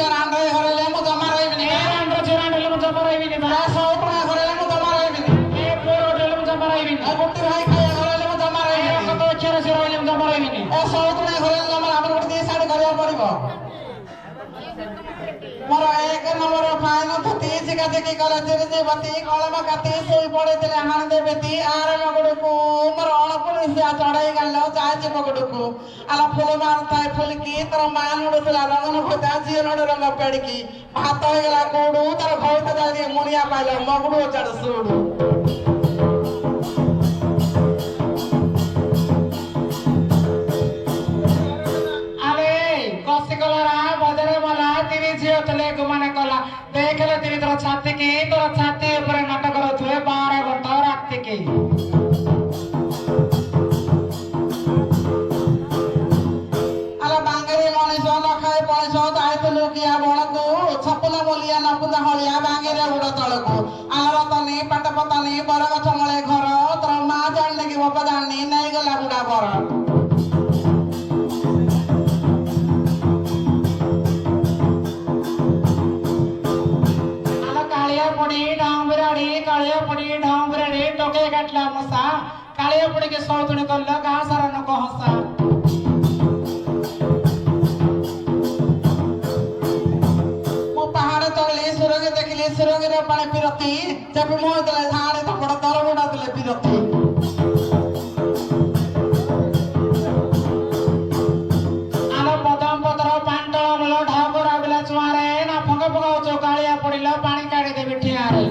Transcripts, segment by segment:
ଝିଅ ରାଣ୍ଡରେ ଘରେଲେ ମୁଁ ଜମା ରହିବିନି ରାଣ୍ଡ ଝିଅ ରାଣ୍ଡଲେ ମୁଁ ଜମା ରହିବିନି ସଉଟୁଣା ଘରେଲେ ମୁଁ ଜମା ରହିବିନି ପୁଅ ରହିଲେ ମୁଁ ଜମା ରହିବିନି ଗୋଟି ଭାଇ ଖାଇବା ଘରେଲେ ମୁଁ ଜମା ରହିବିନି କତ କ୍ଷୀର ସେ ରହିଲେ ମୁଁ ଜମା ରହିବିନି ସଉଟୁଣା ଘରେଲେ ଜମା ଆମର ଗୋଟେ ଦି ସାଇଡ କରିବାକୁ ପଡିବ ମୋର 1 ନମ୍ବର ଫାଇନ ଧୁତି ଚିକାଚିକି କଲେ ଚିରିଯିବତି କଳମ କାତି ଶୋଇ ପଡିଥିଲେ ହାଣି ଦେବେତି ଆର ମଗୁଡକୁ ମୋର ଅଣପୁଣିସିଆ ଚଢେଇ ଗାଲ ଯାଇଛି ମଗୁଡକୁ ଆଲା ଫୁଲ ମାରୁଥାଏ ଫୁଲିକି ତୋର ମା ନୁଡୁଥିଲା ରଙ୍ଗନ ଭୁତା ଝିଅ ନଡୁ ରଙ୍ଗ ପେଡିକି ଭାତ ହେଇଗଲା କୋଉଡୁ ତାର ଭଉତ ଯାଇକି ମୁଣିଆ ପାଇଲ ମଗୁଡୁ ଚାଡୁ ସୁଡୁ देखले तेरी तोर छाती की तोर छाती ऊपर नाटक करुवे 12 घंटा रात की अरे बांगेरी मनीष नखाए पणिष जाइलु किया बणकू छपुल बोलिया नपुदा हलिया बांगेरे उड़ तलकू आलर तनी पाट पतानी बरगछ मळे घर तोर मा जाणले कि बापा जाणनी नहीं गला बुढ़ा बर टोके काटला मसा कालिया पड़ी के सौतुणी कर गाँ सारा नुक हसा मु पहाड़ तले सुरगे देखली सुरगे रे पानी पिरती जब मोह दले झाड़े थपड़ दर बुड़ा दले पिरती आलो पदम पत्र पांटल मूल ढाकुरा बिला चुआरे ना फंग फंग चौकालिया पड़िला पानी काढ़ी देबी ठियारे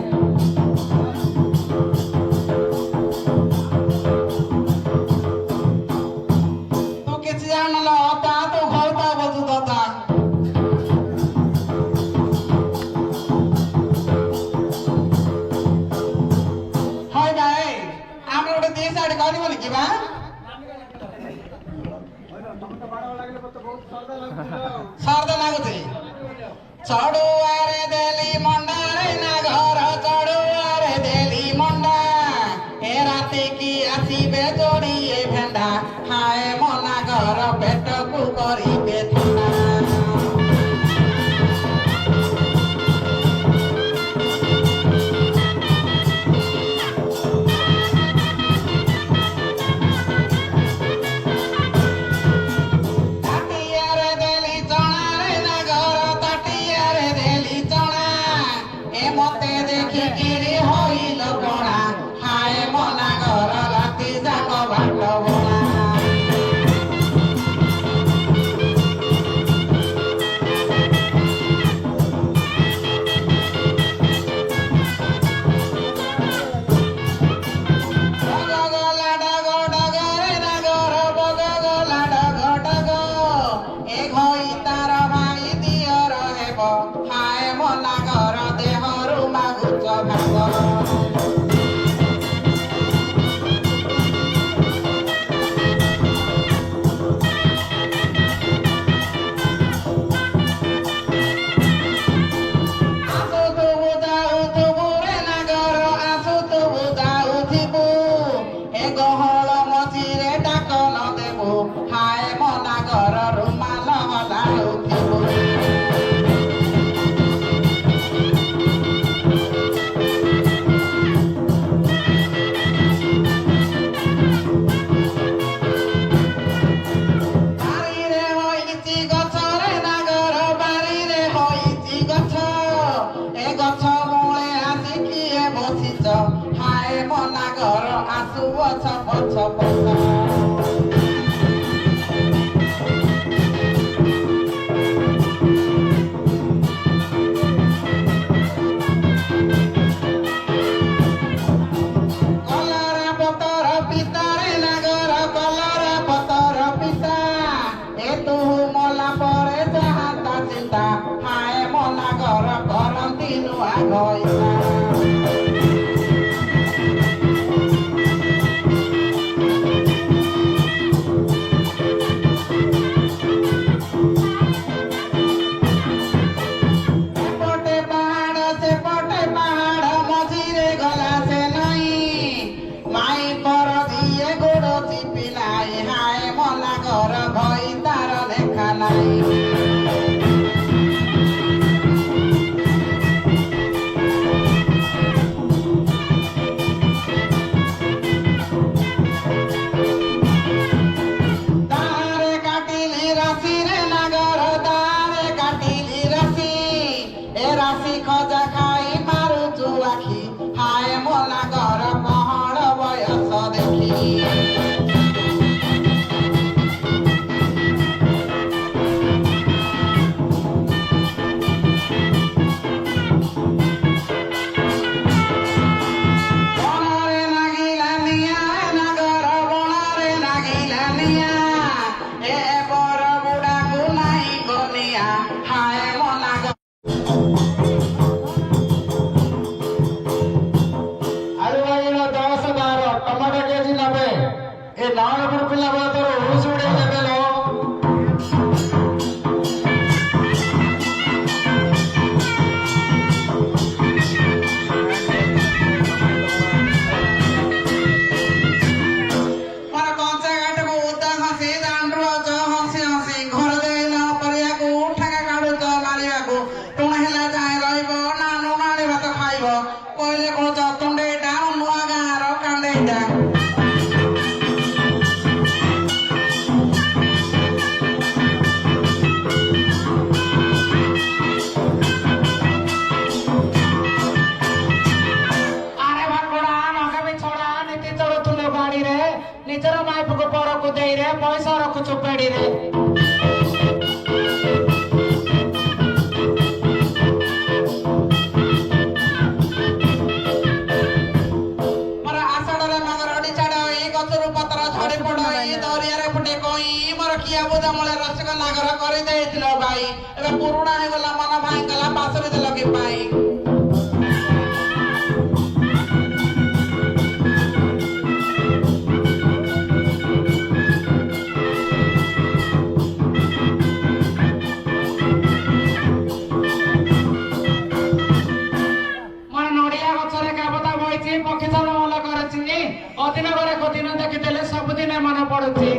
सर्द लाଗୁଛି ଚଢୁଆରେ ଦେଲି ମଣ୍ଡାରେ ନା ଘର ଚଢୁଆରେ ଦେଲି ମଣ୍ଡା ଏ ରାତି କି ଆସିବେ ଯୋଡ଼ିଏ ଭେଣ୍ଡା ହାଏ ମନା ଘର ପେଟକୁ କରିବେ ଥଣ୍ଡା घर भई तार देखा नहीं ହାଏ ମୋ ନାଗ। ଆଳୁ ବାଇଗଣ 10 12 ଟମାଟୋ କେଜି 90 ଏ ନରପୁର ପିଲା ବେଳେ ତୋର ହୁସ ଉଡେଇ ନେବେ ଲୋ। ମୋର କଞ୍ଚା ଘାଟକୁ ଉଦା ହସି ଦାଣ୍ଡରୁ ଅଛ ହସି ହସି ଘର ଦେଇନ ପରିବାକୁ ଠେଙ୍ଗା କାଢୁଛ ମାରିବାକୁ ଟୁଣ ହେଲା ଯାଏ ରହିବ ନା ଲୁଣାଣି ଭାତ ଖାଇବ କହିଲେ କହୁଛ ତୁଣ୍ଡେଇଟା ନୂଆ ଗାଁର କାଣ୍ଡେଇଟା। ଆରେ ଭାକୁଡା ନଖେ ବି ଛଡା ନୀତି ଚଢୁଥିଲୁ ଗାଡିରେ ନିଜର ମାଇପକୁ ପରକୁ ଦେଇରେ ପଇସା ରଖୁଛୁ ପେଡିରେ। ମୋର ଆଷାଢରେ ମଗରଡି ଛାଡଇ ଗଛରୁ ପତ୍ର ଝଡି ପଡଇ ଦରିଆରେ ଫୁଟେ କଇ ମୋର କିଆ ବୁଦା ମୂଳେ ରସିକ ନାଗର କରିଦେଇଥିଲ ଭାଇ ଏବେ ପୁରୁଣା ହେଇଗଲା ମନ ଭାଙ୍ଗଲା ପାଶୁରି ଦେଲ କି ପାଇଁ। ମୋର ନଡିଆ ଗଛରେ କାବତା ବଇଛି ପକ୍ଷୀ ଚଲ ଭଲ କରୁଛି ଅଦିନ ପରେ ଦିନ ଦେଖିଦେଲେ ସବୁଦିନେ ମନେ ପଡୁଛି।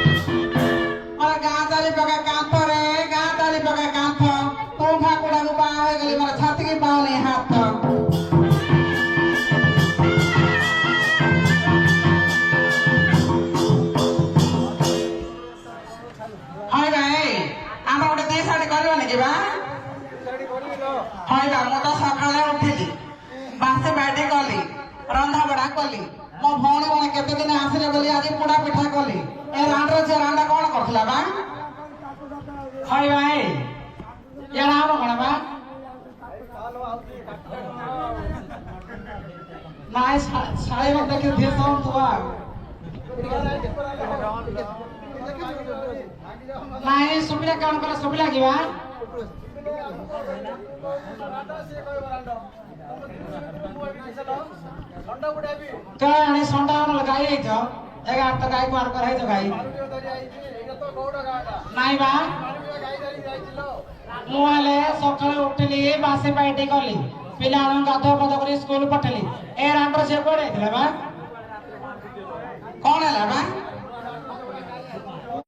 ମୋର ଗାଁ ଚାରି ପକା କାନ୍ଥରେ ଗାଁ ଚାରି ପକା କାନ୍ଥ ତୁ ଠାକୁରାକୁ ବାହା ହେଇଗଲି ମୋର ଛାତିକି ପାଉନି ହାତ। হয় ଭାଇ ଆମର ଗୋଟେ ଦି ଶାଢୀ କରିବନି କି ବା? হয় ବା ମୁଁ ତ ସକାଳେ ଉଠିଲି ବାସି ବାଟି କଲି ରନ୍ଧା ବଢା କଲି ମୋ ଭଉଣୀ ମାନେ କେତେ ଦିନ ଆସିଲେ ବୋଲି ଆଜି ପୋଡା ପିଠା କଲି ଏ ରାଣ୍ଡର ଝିଅ ରାଣ୍ଡା କଣ କରୁଥିଲା ବା? হয় ভাই ইয়ার আরো কଣ ବା ନାଇଁ ଶାଳୀ ମତେ ଦେଖି ଧୀରେ ଶୁଣୁଥିବା ନାଇଁ ସୁବିଧା କଣ କଲେ ସୁବିଧା କି ବା? କେଜାଣି ସଣ୍ଡା ଗାଈ ହେଇଛ ଏଗାର ତ ଗାଈ କୁଆଡ କର ହେଇଛ ଗାଈ ନାଇଁ ବା ମୁଁ ହେଲେ ସକାଳେ ଉଠିଲି ବାସି ପାଇଟି କଲି ପିଲାମାନଙ୍କୁ ଗାଧୁଆ ପାଧୁଆ କରି ସ୍କୁଲ ପଠେଇଲି ଏ ରାଣ୍ଡର ଝିଅ କୁଆଡେ ହେଇଥିଲା ବା? କଣ ହେଲା ବା?